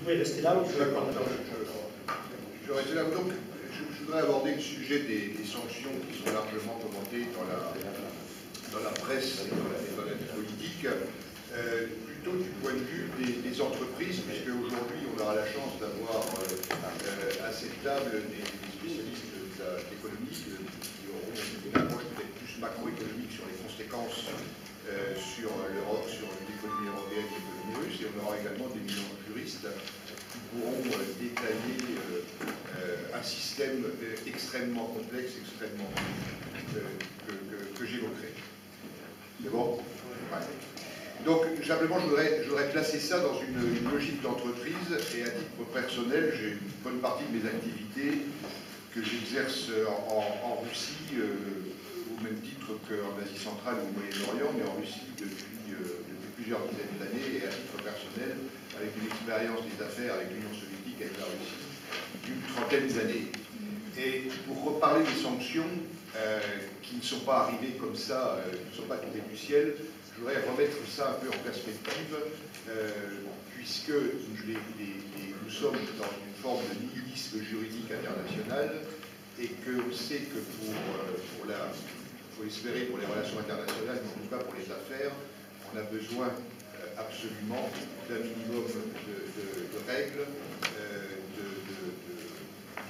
pouvez rester là ou je vais D'accord, je reste là. Donc, je voudrais aborder le sujet des sanctions qui sont largement commentées dans la presse et dans la vie politique, plutôt du point de vue des entreprises, puisque aujourd'hui on aura la chance d'avoir à cette table des spécialistes de l'économie qui auront une approche peut-être plus macroéconomique sur les conséquences sur l'Europe, sur l'économie européenne et l'économie russe, et on aura également des millions de juristes qui pourront détailler un système extrêmement complexe, extrêmement que j'évoquerai. C'est bon? Ouais. Donc, simplement, je voudrais placer ça dans une logique d'entreprise, et à titre personnel, j'ai une bonne partie de mes activités que j'exerce en Russie, au même titre qu'en Asie centrale ou au Moyen-Orient, mais en Russie depuis plusieurs dizaines d'années, et à titre personnel, avec une expérience des affaires avec l'Union soviétique, avec la Russie, d'une trentaine d'années. Et pour reparler des sanctions, qui ne sont pas arrivées comme ça, qui ne sont pas tombées du ciel, je voudrais remettre ça un peu en perspective, puisque nous sommes dans une forme de nihilisme juridique international, et qu'on sait que faut espérer pour les relations internationales, mais en tout cas pour les affaires, on a besoin absolument d'un minimum de règles,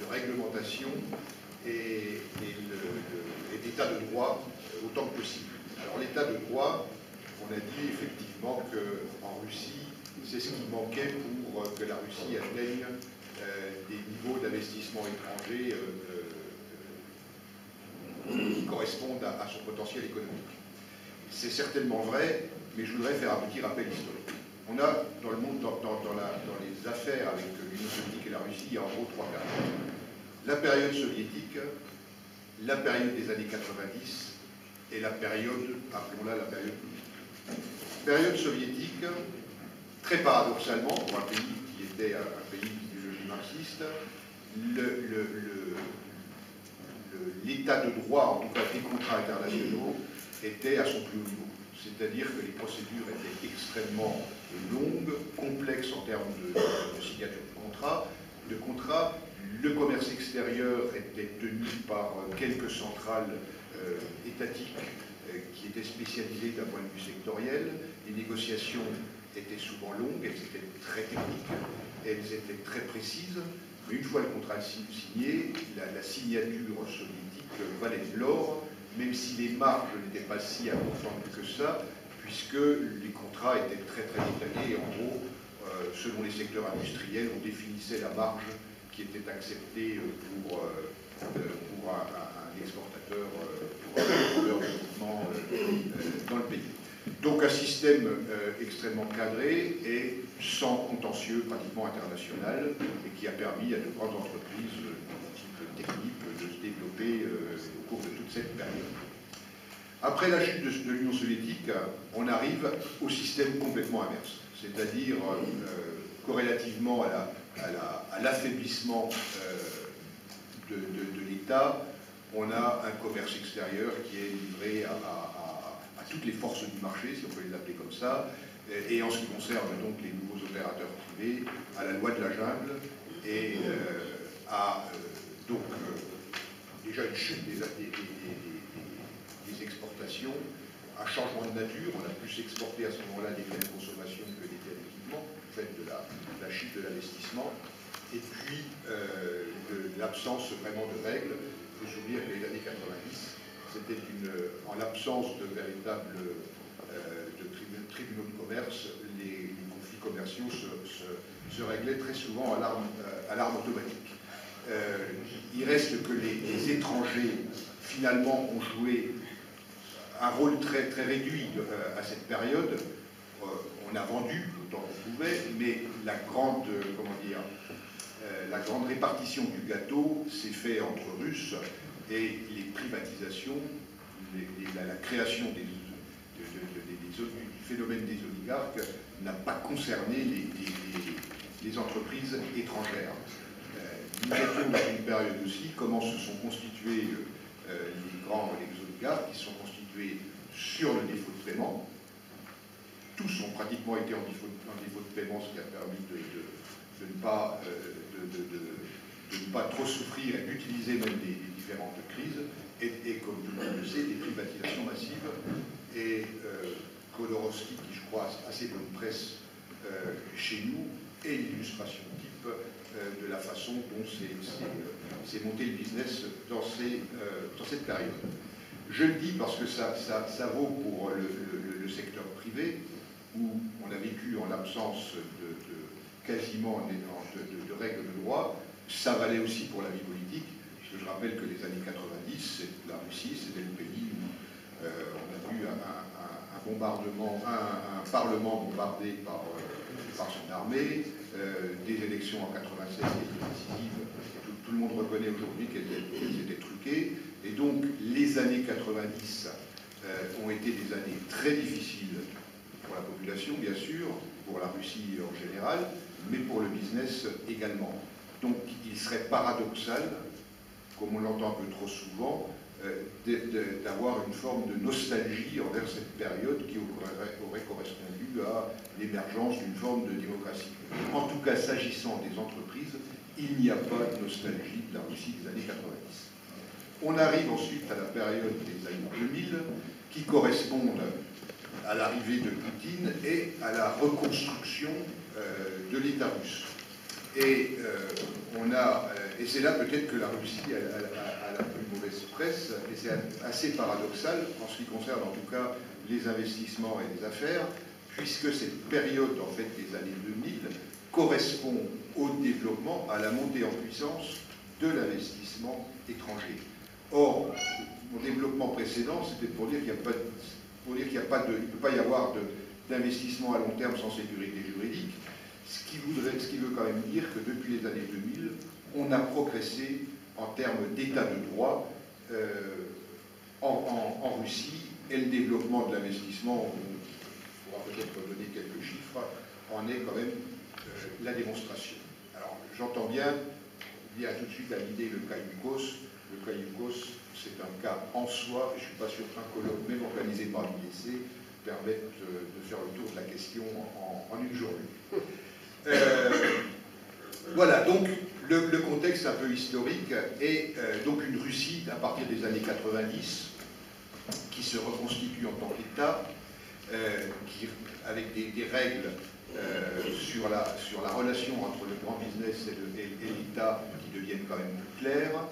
de réglementation et d'état de droit autant que possible. Alors l'état de droit, on a dit effectivement qu'en Russie, c'est ce qui manquait pour que la Russie atteigne des niveaux d'investissement étrangers qui correspondent à son potentiel économique. C'est certainement vrai, mais je voudrais faire un petit rappel historique. On a dans le monde, dans les affaires avec l'Union soviétique et la Russie, il y a en gros trois périodes. La période soviétique, la période des années 90 et la période, appelons-la la période communiste. Période soviétique, très paradoxalement, pour un pays qui était un pays d'idéologie marxiste, l'état de droit, en tout cas des contrats internationaux, était à son plus haut niveau. C'est-à-dire que les procédures étaient extrêmement longues, complexes en termes de signature de contrats. Le commerce extérieur était tenu par quelques centrales étatiques qui étaient spécialisées d'un point de vue sectoriel. Les négociations étaient souvent longues, elles étaient très techniques, elles étaient très précises. Mais une fois le contrat signé, la signature soviétique valait de l'or, même si les marges n'étaient pas si importantes que ça, puisque les contrats étaient très très détaillés. Et en gros, selon les secteurs industriels, on définissait la marge qui était acceptée pour un exportateur, pour un vendeur de mouvement dans le pays. Donc un système extrêmement cadré et sans contentieux pratiquement international, et qui a permis à de grandes entreprises de type technique de se développer au cours de toute cette période. Après la chute de l'Union soviétique, on arrive au système complètement inverse, c'est-à-dire corrélativement à l'affaiblissement de l'État, on a un commerce extérieur qui est livré à toutes les forces du marché, si on peut les appeler comme ça, et en ce qui concerne donc les nouveaux opérateurs privés, à la loi de la jungle, et déjà une chute des exportations, un changement de nature, on a plus exporté à ce moment-là des biens de consommation que des biens d'équipement, du fait de la chute de l'investissement, et puis l'absence vraiment de règles. Il faut se souvenir que les années 90, c'était en l'absence de véritables tribunaux de commerce, les conflits commerciaux se réglaient très souvent à l'arme automatique. Il reste que les étrangers, finalement, ont joué un rôle très, très réduit à cette période. On a vendu autant qu'on pouvait, mais la grande répartition du gâteau s'est faite entre Russes, et les privatisations, la création du phénomène des oligarques n'a pas concerné les entreprises étrangères. Nous étions dans une période aussi, comment se sont constitués les oligarques, qui se sont constitués sur le défaut de paiement. Tous ont pratiquement été en défaut de paiement, ce qui a permis de de ne pas trop souffrir et d'utiliser même les différentes crises, et comme tout le monde le sait, des privatisations massives. Et Khodorkovsky, qui je crois a assez bonne presse chez nous, est l'illustration type de la façon dont s'est monté le business dans cette période. Je le dis parce que ça vaut pour le secteur privé, où on a vécu en l'absence quasiment de règles de droit. Ça valait aussi pour la vie politique, puisque je rappelle que les années 90, la Russie, c'était le pays où on a vu un parlement bombardé par son armée, des élections en 96 qui étaient décisives. Tout le monde reconnaît aujourd'hui qu'elles étaient truquées. Et donc, les années 90 ont été des années très difficiles pour la population, bien sûr, pour la Russie en général, mais pour le business également. Donc, il serait paradoxal, comme on l'entend un peu trop souvent, d'avoir une forme de nostalgie envers cette période qui aurait correspondu à l'émergence d'une forme de démocratie. En tout cas, s'agissant des entreprises, il n'y a pas de nostalgie de la Russie des années 90. On arrive ensuite à la période des années 2000, qui correspondent à l'arrivée de Poutine et à la reconstruction de l'État russe. Et c'est là peut-être que la Russie a la plus mauvaise presse, et c'est assez paradoxal en ce qui concerne en tout cas les investissements et les affaires, puisque cette période en fait des années 2000 correspond au développement, à la montée en puissance de l'investissement étranger. Or, mon développement précédent, c'était pour dire qu'il ne peut pas y avoir d'investissement à long terme sans sécurité juridique, ce qui veut quand même dire que depuis les années 2000, on a progressé en termes d'état de droit en Russie, et le développement de l'investissement, on pourra peut-être donner quelques chiffres, en est quand même la démonstration. Alors, j'entends bien, il y a tout de suite à l'idée le cas Yukos. Le cas Yukos, c'est un cas en soi, et je ne suis pas sûr qu'un colloque, même organisé par l'IEC, permette de faire le tour de la question en une journée. Voilà, donc le contexte un peu historique est donc une Russie à partir des années 90 qui se reconstitue en tant qu'État, avec des règles sur la relation entre le grand business et l'État qui deviennent quand même plus claires,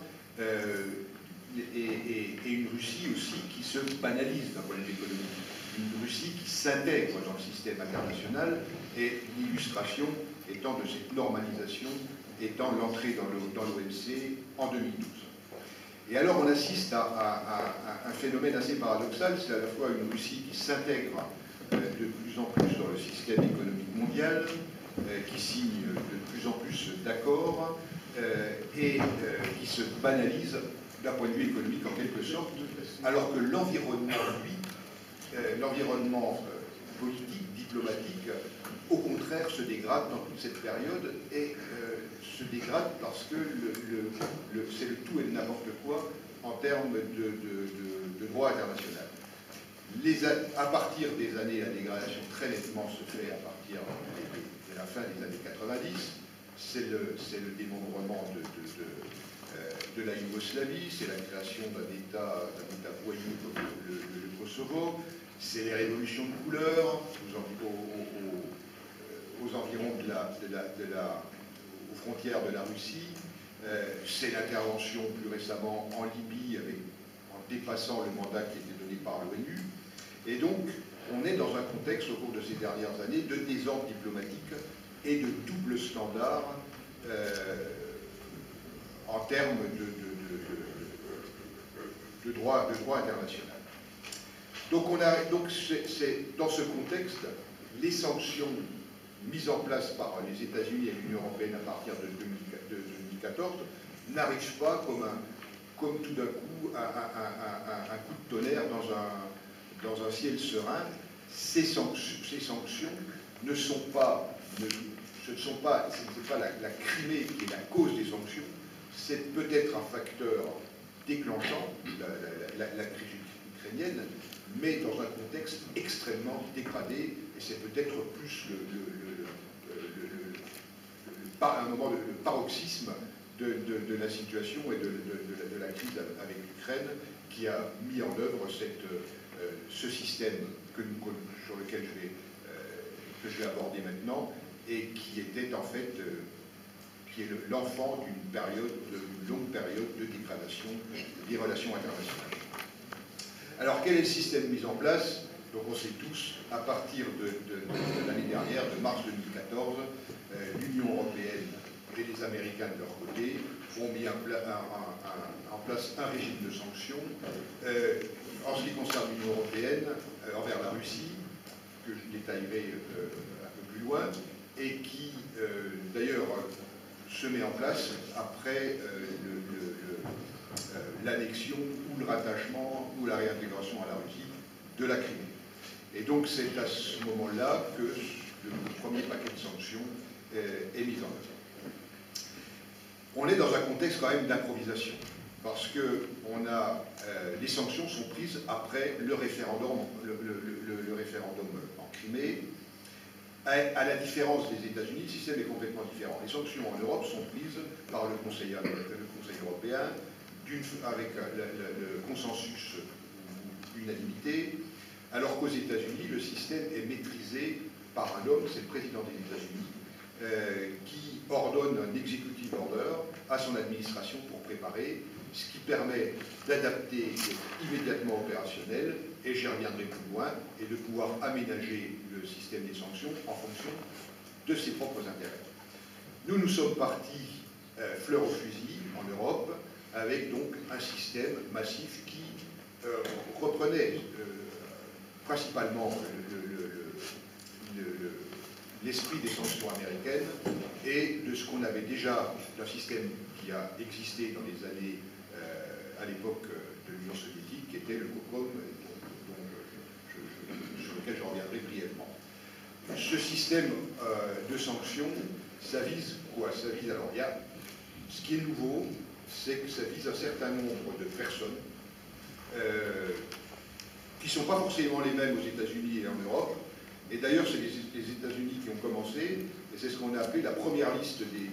et une Russie aussi qui se banalise d'un point de vue économique, une Russie qui s'intègre dans le système international, et l'illustration étant de cette normalisation, étant l'entrée dans l'OMC en 2012. Et alors on assiste à un phénomène assez paradoxal, c'est à la fois une Russie qui s'intègre de plus en plus dans le système économique mondial, qui signe de plus en plus d'accords, et qui se banalise d'un point de vue économique en quelque sorte, alors que l'environnement, lui, l'environnement politique, diplomatique, au contraire se dégrade dans toute cette période, et se dégrade parce que c'est le tout et le n'importe quoi en termes de droit international. À partir des années, la dégradation très nettement se fait à partir de la fin des années 90. C'est le démembrement de la Yougoslavie, c'est la création d'un État voyou comme le Kosovo, c'est les révolutions de couleur aux environs aux frontières de la Russie, c'est l'intervention plus récemment en Libye en dépassant le mandat qui était donné par l'ONU. Et donc, on est dans un contexte au cours de ces dernières années de désordre diplomatique et de double standard en termes de droit international. Donc, c'est dans ce contexte, les sanctions mises en place par les États-Unis et l'Union européenne à partir de 2014 n'arrivent pas comme tout d'un coup un coup de tonnerre dans un ciel serein. Ces sanctions ne sont pas, ce n'est pas la Crimée qui est la cause des sanctions, c'est peut-être un facteur déclenchant, la crise ukrainienne, mais dans un contexte extrêmement dégradé, et c'est peut-être plus un moment de paroxysme de la situation et de la crise avec l'Ukraine qui a mis en œuvre ce système sur lequel que je vais aborder maintenant et qui était en fait qui est l'enfant d'une longue période de dégradation des relations internationales. Alors quel est le système mis en place? Donc on sait tous, à partir de l'année dernière, de mars 2014, l'Union européenne et les Américains de leur côté ont mis en place un régime de sanctions en ce qui concerne l'Union européenne envers la Russie, que je détaillerai un peu plus loin, et qui d'ailleurs se met en place après l'annexion ou le rattachement ou la réintégration à la Russie de la Crimée. Et donc c'est à ce moment-là que le premier paquet de sanctions est mis en œuvre. On est dans un contexte quand même d'improvisation, parce que les sanctions sont prises après le référendum en Crimée. À la différence des États-Unis, le système est complètement différent. Les sanctions en Europe sont prises par le Conseil européen avec le consensus ou l'unanimité, alors qu'aux États-Unis, le système est maîtrisé par un homme, c'est le président des États-Unis, qui ordonne un executive order à son administration pour préparer, ce qui permet d'adapter immédiatement opérationnel, et j'y reviendrai plus loin, et de pouvoir aménager le système des sanctions en fonction de ses propres intérêts. Nous sommes partis fleur au fusil en Europe, avec donc un système massif qui reprenait principalement l'esprit des sanctions américaines et de ce qu'on avait déjà d'un système qui a existé dans les années à l'époque de l'Union soviétique, qui était le COCOM, sur lequel je reviendrai brièvement. Ce système de sanctions, ça vise quoi? Ça vise, alors, ce qui est nouveau, c'est que ça vise un certain nombre de personnes qui ne sont pas forcément les mêmes aux États-Unis et en Europe. Et d'ailleurs, c'est les États-Unis qui ont commencé, et c'est ce qu'on a appelé la première liste des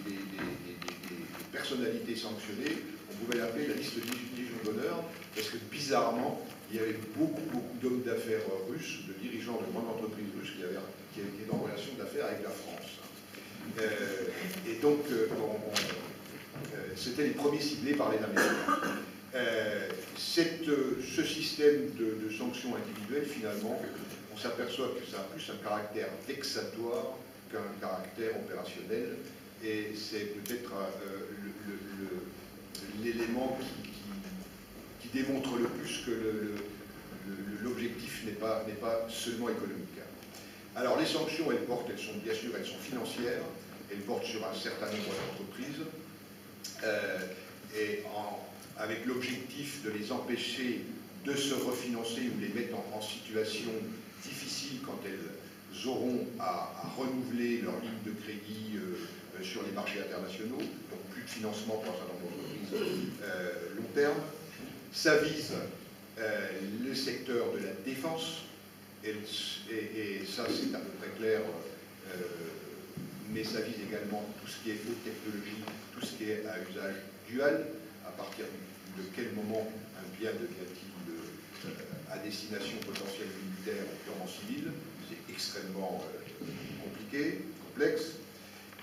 personnalités sanctionnées. On pouvait l'appeler la liste des Légion d'honneur, parce que bizarrement, il y avait beaucoup d'hommes d'affaires russes, de dirigeants de grandes entreprises russes qui étaient en relation d'affaires avec la France. Et donc, c'était les premiers ciblés par les Américains. Ce système de sanctions individuelles, finalement, on s'aperçoit que ça a plus un caractère vexatoire qu'un caractère opérationnel, et c'est peut-être l'élément qui démontre le plus que l'objectif n'est pas seulement économique. Alors les sanctions, elles sont bien sûr, elles sont financières, elles portent sur un certain nombre d'entreprises, avec l'objectif de les empêcher de se refinancer ou les mettre en situation difficile quand elles auront à renouveler leur ligne de crédit sur les marchés internationaux, donc plus de financement pour un certain nombre d'entreprises long terme. Ça vise le secteur de la défense, et ça c'est à peu près clair, mais ça vise également tout ce qui est haute technologie, tout ce qui est à usage dual. À partir de quel moment un bien devient-il à destination potentielle militaire ou purement civile? C'est extrêmement compliqué, complexe.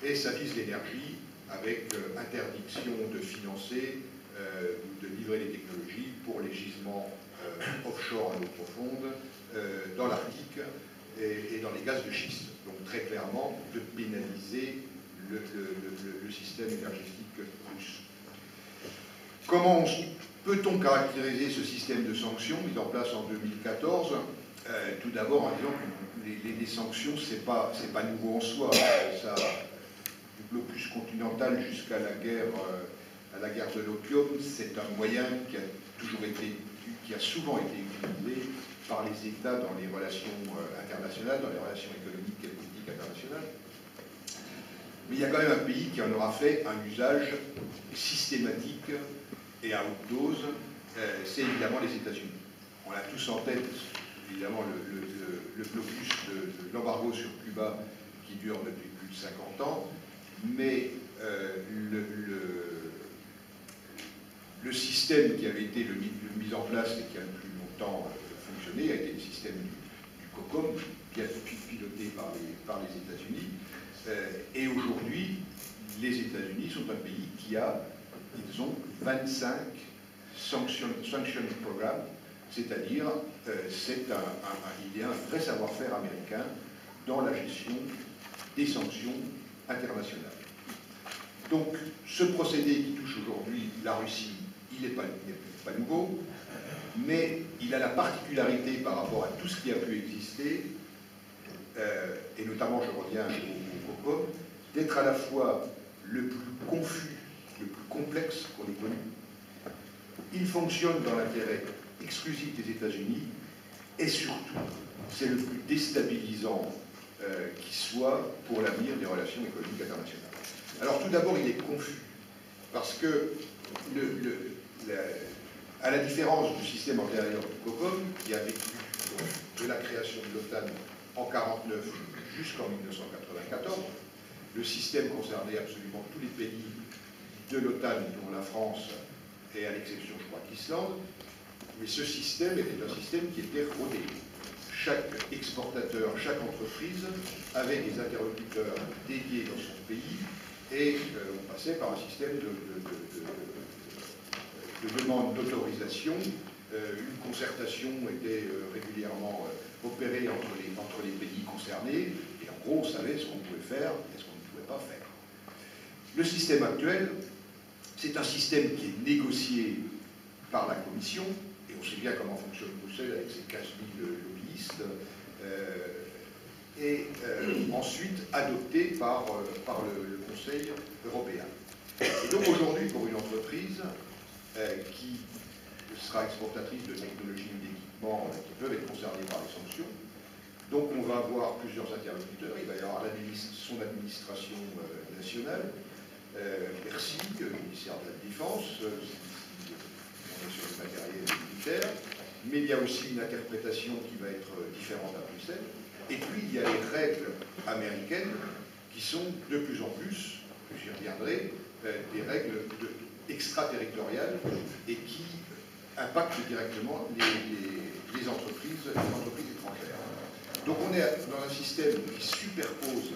Et ça vise l'énergie avec interdiction de financer ou de livrer les technologies pour les gisements offshore à l'eau profonde, dans l'Arctique et dans les gaz de schiste. Donc très clairement, de pénaliser le système énergétique russe. Comment peut-on caractériser ce système de sanctions mis en place en 2014? Tout d'abord en disant que les sanctions, c'est pas nouveau en soi. Ça, du blocus continental jusqu'à la guerre de l'opium, c'est un moyen qui a souvent été utilisé par les États dans les relations internationales, dans les relations économiques et politiques internationales. Mais il y a quand même un pays qui en aura fait un usage systématique et à haute dose, c'est évidemment les États-Unis. On a tous en tête, évidemment, le blocus de l'embargo sur Cuba qui dure depuis plus de 50 ans, mais le système qui avait été mis en place et qui a le plus longtemps fonctionné a été le système du COCOM, bien piloté par les États-Unis. Et aujourd'hui, les États-Unis sont un pays ils ont 25 sanction programmes, c'est-à-dire il y a un vrai savoir-faire américain dans la gestion des sanctions internationales. Donc, ce procédé qui touche aujourd'hui la Russie, il n'est pas nouveau, mais il a la particularité par rapport à tout ce qui a pu exister, et notamment, je reviens au COCOM, d'être à la fois le plus confus, le plus complexe qu'on ait connu. Il fonctionne dans l'intérêt exclusif des États-Unis, et surtout, c'est le plus déstabilisant qui soit pour l'avenir des relations économiques internationales. Alors tout d'abord, il est confus, parce que, à la différence du système antérieur du COCOM, qui a vécu de la création de l'OTAN en 1949 jusqu'en 1994, le système concernait absolument tous les pays de l'OTAN, dont la France, et à l'exception, je crois, d'Islande, mais ce système était un système qui était rodé. Chaque exportateur, chaque entreprise avait des interlocuteurs dédiés dans son pays, et on passait par un système de demande d'autorisation. Une concertation était régulièrement opérée entre les pays concernés, et en gros, on savait ce qu'on pouvait faire et ce qu'on ne pouvait pas faire. Le système actuel, c'est un système qui est négocié par la Commission, et on sait bien comment fonctionne Bruxelles avec ses 15 000 lobbyistes, et ensuite adopté par le Conseil européen. Et donc aujourd'hui, pour une entreprise qui sera exportatrice de technologies ou d'équipements qui peuvent être concernés par les sanctions, donc on va avoir plusieurs interlocuteurs. Il va y avoir son administration nationale, Bercy, le ministère de la Défense, sur le matériel militaire, mais il y a aussi une interprétation qui va être différente à Bruxelles. Et puis, il y a les règles américaines qui sont de plus en plus, j'y reviendrai, des règles extraterritoriales et qui impactent directement les entreprises étrangères. Donc, on est dans un système qui superpose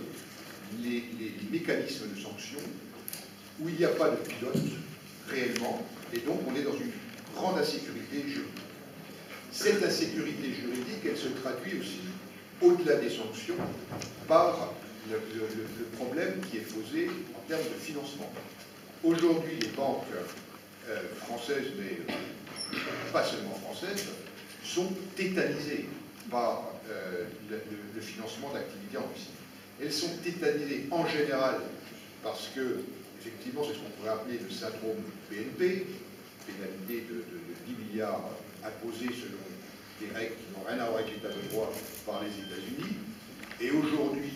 les mécanismes de sanctions, où il n'y a pas de pilote réellement, et donc on est dans une grande insécurité juridique. Cette insécurité juridique, elle se traduit aussi, au-delà des sanctions, par le problème qui est posé en termes de financement. Aujourd'hui, les banques françaises, mais pas seulement françaises, sont tétanisées par le financement d'activités en Russie. Elles sont tétanisées en général parce que, effectivement, c'est ce qu'on pourrait appeler le syndrome BNP, pénalité de 10 milliards imposés selon des règles qui n'ont rien à voir avec l'état de droit par les États-Unis. Et aujourd'hui,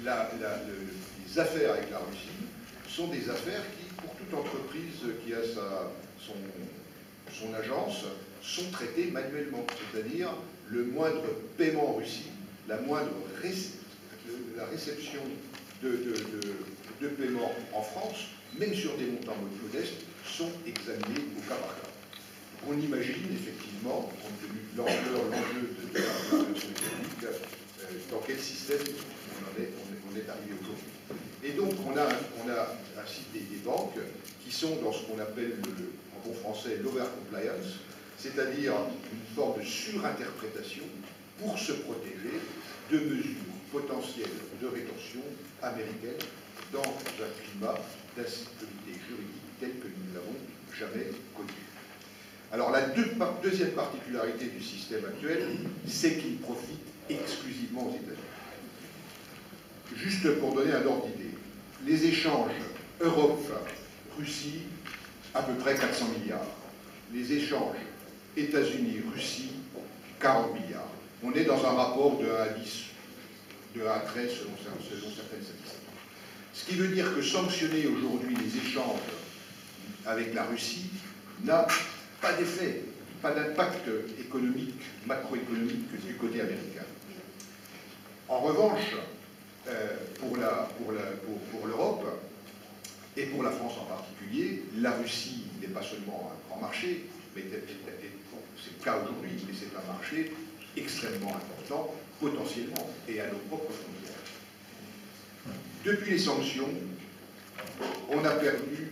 les affaires avec la Russie sont des affaires qui, pour toute entreprise qui a son agence, sont traitées manuellement. C'est-à-dire, le moindre paiement en Russie, la moindre la réception de paiement en France, même sur des montants modestes, sont examinés au cas par cas. On imagine effectivement, compte tenu de l'enjeu de la relation économique, dans quel système on est arrivé aujourd'hui. Et donc on a ainsi des banques qui sont dans ce qu'on appelle en bon français l'over-compliance, c'est-à-dire une forme de surinterprétation pour se protéger de mesures potentielles de rétorsion américaine dans un climat d'insécurité juridique tel que nous ne l'avons jamais connu. Alors la deuxième particularité du système actuel, c'est qu'il profite exclusivement aux États-Unis. Juste pour donner un ordre d'idée, les échanges Europe-Russie, à peu près 400 milliards. Les échanges États-Unis-Russie, 40 milliards. On est dans un rapport de 1 à 10, de 1 à 13 selon certaines statistiques. Ce qui veut dire que sanctionner aujourd'hui les échanges avec la Russie n'a pas d'effet, pas d'impact économique, macroéconomique du côté américain. En revanche, pour l'Europe, et pour la France en particulier, la Russie n'est pas seulement un grand marché, mais c'est le cas aujourd'hui, mais c'est un marché extrêmement important, potentiellement, et à nos propres frontières. Depuis les sanctions, on a perdu,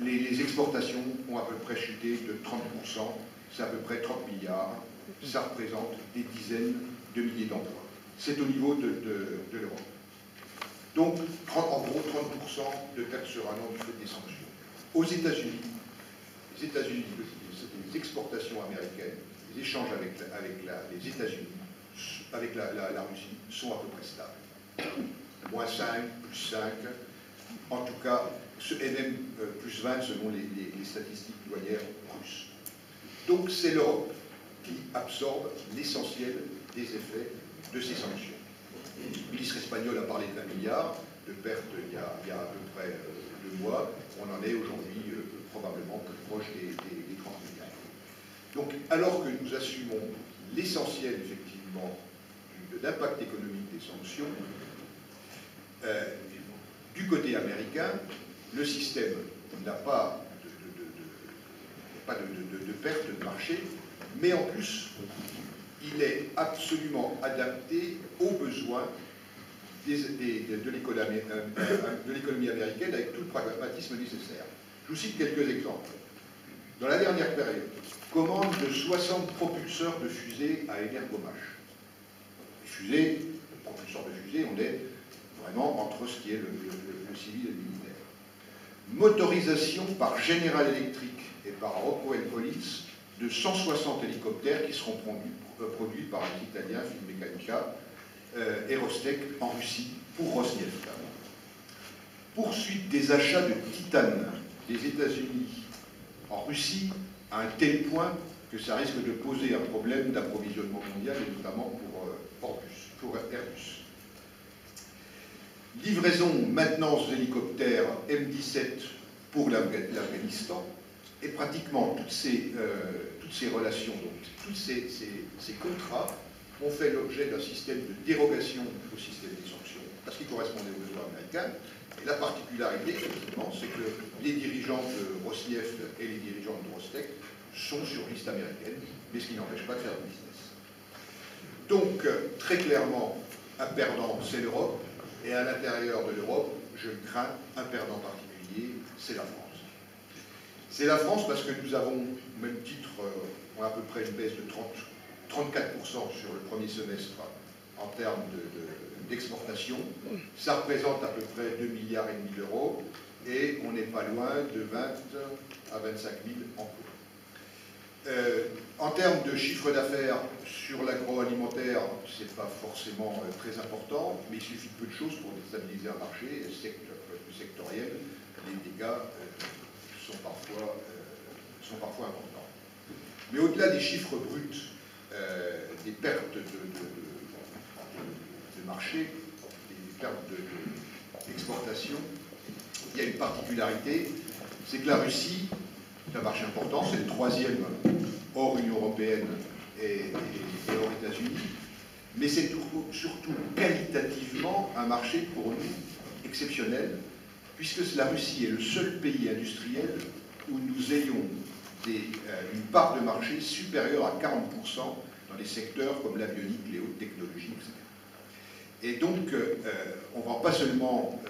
les exportations ont à peu près chuté de 30%, c'est à peu près 30 milliards, ça représente des dizaines de milliers d'emplois. C'est au niveau de l'Europe. Donc, en gros, 30% de perte sur un an du fait des sanctions. Aux États-Unis, les exportations américaines, les échanges avec les États-Unis, avec la Russie, sont à peu près stables. Moins 5, plus 5, en tout cas, et même plus 20 selon les statistiques douanières russes. Donc, c'est l'Europe qui absorbe l'essentiel des effets de ces sanctions. Le ministre espagnol a parlé de 20 milliards de pertes il y a à peu près 2 mois. On en est aujourd'hui probablement plus proche des 30 milliards. Donc, alors que nous assumons l'essentiel, effectivement, de l'impact économique des sanctions, du côté américain, le système n'a pas de perte de marché, mais en plus, il est absolument adapté aux besoins de l'économie américaine avec tout le pragmatisme nécessaire. Je vous cite quelques exemples. Dans la dernière période, commande de 60 propulseurs de fusées à énergomage. Les fusées, propulseurs de fusées, on est vraiment entre ce qui est le civil et le militaire. Motorisation par General Electric et par Rockwell Collins de 160 hélicoptères qui seront produits par les Italiens Finmeccanica et Rostec en Russie pour Rosneft. Poursuite des achats de titane des États-Unis en Russie à un tel point que ça risque de poser un problème d'approvisionnement mondial et notamment pour Airbus. Livraison, maintenance d'hélicoptères M17 pour l'Afghanistan, et pratiquement toutes ces relations, donc tous ces contrats ont fait l'objet d'un système de dérogation au système des sanctions, parce qu'ils correspondaient aux besoins américains. Et la particularité, effectivement, c'est que les dirigeants de Rosneft et les dirigeants de Rostec sont sur liste américaine, mais ce qui n'empêche pas de faire du business. Donc, très clairement, un perdant, c'est l'Europe. Et à l'intérieur de l'Europe, je crains un perdant particulier, c'est la France. C'est la France parce que nous avons, au même titre, à peu près une baisse de 34% sur le premier semestre en termes d'exportation. Ça représente à peu près 2,5 milliards d'euros et on n'est pas loin de 20 à 25 000 emplois. En termes de chiffre d'affaires sur l'agroalimentaire, ce n'est pas forcément très important, mais il suffit de peu de choses pour déstabiliser un marché sectoriel. Les dégâts sont parfois importants. Mais au-delà des chiffres bruts, des pertes de marché, des pertes d'exportation, il y a une particularité, c'est que la Russie, c'est un marché important, c'est le 3e hors Union européenne et hors États-Unis, mais c'est surtout qualitativement un marché pour nous exceptionnel, puisque la Russie est le seul pays industriel où nous ayons une part de marché supérieure à 40% dans des secteurs comme l'avionique, les hautes technologies, etc. Et donc, on ne vend pas seulement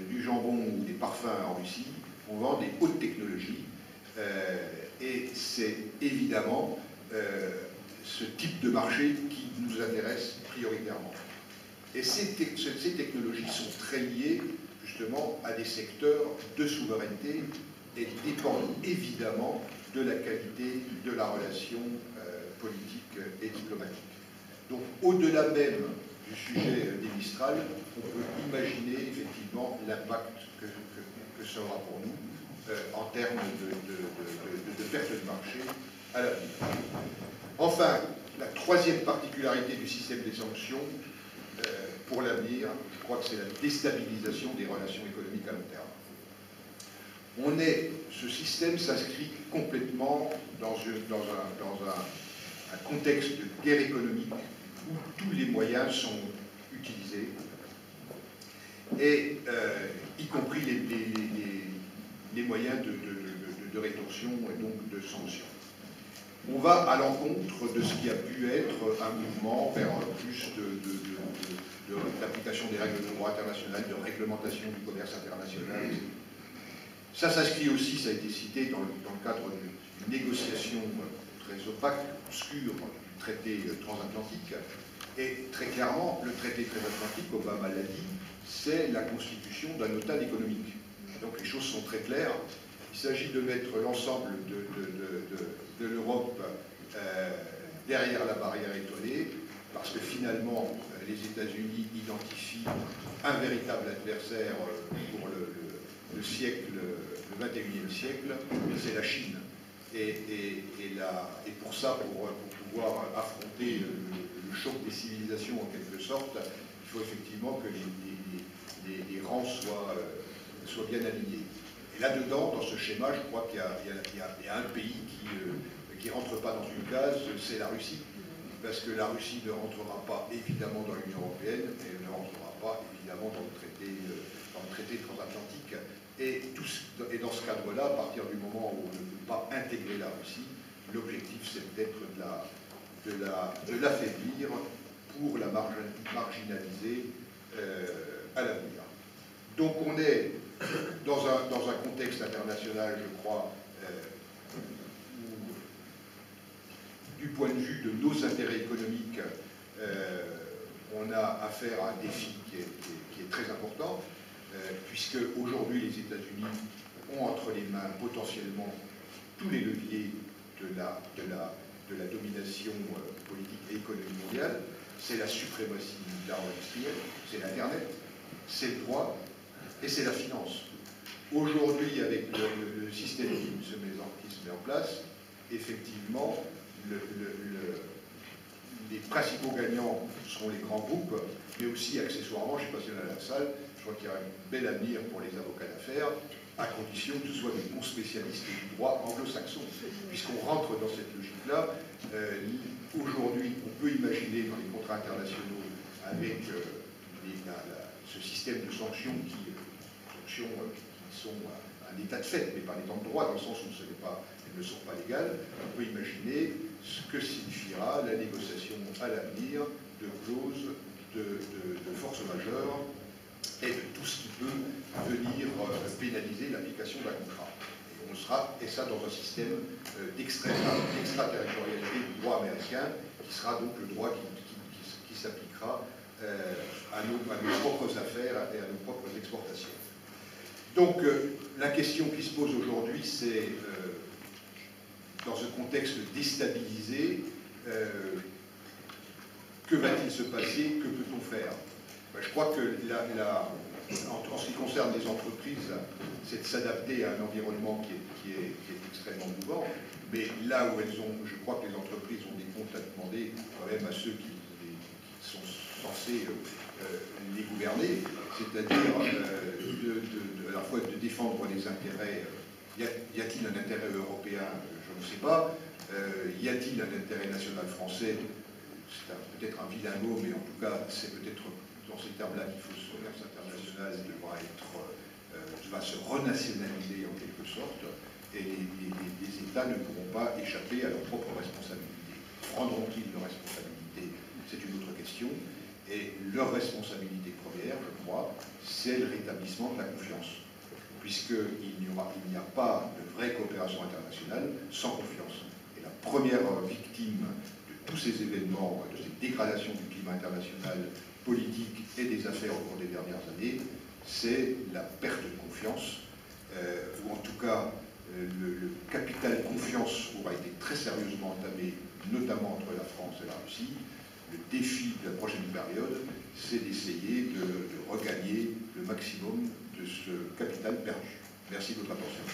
du jambon ou des parfums en Russie, on vend des hautes technologies, et c'est évidemment ce type de marché qui nous intéresse prioritairement. Et ces technologies sont très liées justement à des secteurs de souveraineté et dépendent évidemment de la qualité de la relation politique et diplomatique. Donc au-delà même du sujet des Mistral, on peut imaginer effectivement l'impact que ça aura pour nous en termes de perte de marché à l'avenir. Enfin, la troisième particularité du système des sanctions pour l'avenir, je crois que c'est la déstabilisation des relations économiques à long terme. Ce système s'inscrit complètement dans un contexte de guerre économique où tous les moyens sont utilisés et y compris les moyens de rétorsion et donc de sanction. On va à l'encontre de ce qui a pu être un mouvement vers plus d'application des règles de droit international, de réglementation du commerce international. Ça s'inscrit aussi, ça a été cité, dans le cadre d'une négociation très opaque, obscure, du traité transatlantique. Et très clairement, le traité transatlantique, Obama l'a dit, c'est la constitution d'un OTAN économique. Donc les choses sont très claires. Il s'agit de mettre l'ensemble de l'Europe derrière la barrière étoilée, parce que finalement, les États-Unis identifient un véritable adversaire pour le siècle, le 21e siècle, c'est la Chine. Et pour ça, pour pouvoir affronter le choc des civilisations en quelque sorte, il faut effectivement que les rangs soient bien alignés. Et là-dedans, dans ce schéma, je crois qu'il y a un pays qui ne rentre pas dans une case, c'est la Russie. Parce que la Russie ne rentrera pas évidemment dans l'Union européenne et ne rentrera pas évidemment dans le traité transatlantique. Et dans ce cadre-là, à partir du moment où on ne peut pas intégrer la Russie, l'objectif c'est peut-être de l'affaiblir pour la marginaliser à l'avenir. Donc on est dans un contexte international, je crois, où, du point de vue de nos intérêts économiques, on a affaire à un défi qui est très important, puisque aujourd'hui les États-Unis ont entre les mains potentiellement tous les leviers de la domination politique et économique mondiale. C'est la suprématie militaire industrielle, c'est l'Internet, c'est le droit et c'est la finance. Aujourd'hui, avec le système qui se met en place, effectivement, les principaux gagnants seront les grands groupes, mais aussi accessoirement, je ne sais pas si on a la salle, je crois qu'il y a un bel avenir pour les avocats d'affaires, à condition que ce soit des bons spécialistes du droit anglo-saxon. Puisqu'on rentre dans cette logique-là, aujourd'hui, on peut imaginer dans les contrats internationaux avec ce système de sanctions qui sont un état de fait, mais pas l'état de droit, dans le sens où elles ne sont pas légales, on peut imaginer ce que signifiera la négociation à l'avenir de clauses de force majeure et de tout ce qui peut venir pénaliser l'application d'un contrat. Et ça dans un système d'extraterritorialité du droit américain, qui sera donc le droit qui s'appliquera à nos propres affaires et à nos propres exportations. Donc la question qui se pose aujourd'hui, c'est dans ce contexte déstabilisé, que va-t-il se passer? Que peut-on faire? Je crois que en ce qui concerne les entreprises, c'est de s'adapter à un environnement qui est extrêmement mouvant, mais là où je crois que les entreprises ont des comptes à demander quand même à ceux qui sont censés les gouverner, c'est-à-dire à la fois de défendre les intérêts. Y a-t-il un intérêt européen? Je ne sais pas. Y a-t-il un intérêt national français? C'est peut-être un vilain mot, mais en tout cas, c'est peut-être dans ces termes-là qu'il faut ce commerce international va se renationaliser en quelque sorte, et les États ne pourront pas échapper à leurs propres responsabilités. Prendront-ils leurs responsabilités? C'est une autre question. Et leur responsabilité première, je crois, c'est le rétablissement de la confiance. Puisqu'il n'y a pas de vraie coopération internationale sans confiance. Et la première victime de tous ces événements, de cette dégradation du climat international, politique et des affaires au cours des dernières années, c'est la perte de confiance, ou en tout cas le capital confiance aura été très sérieusement entamé, notamment entre la France et la Russie. Le défi de la prochaine période, c'est d'essayer de regagner le maximum de ce capital perdu. Merci de votre attention.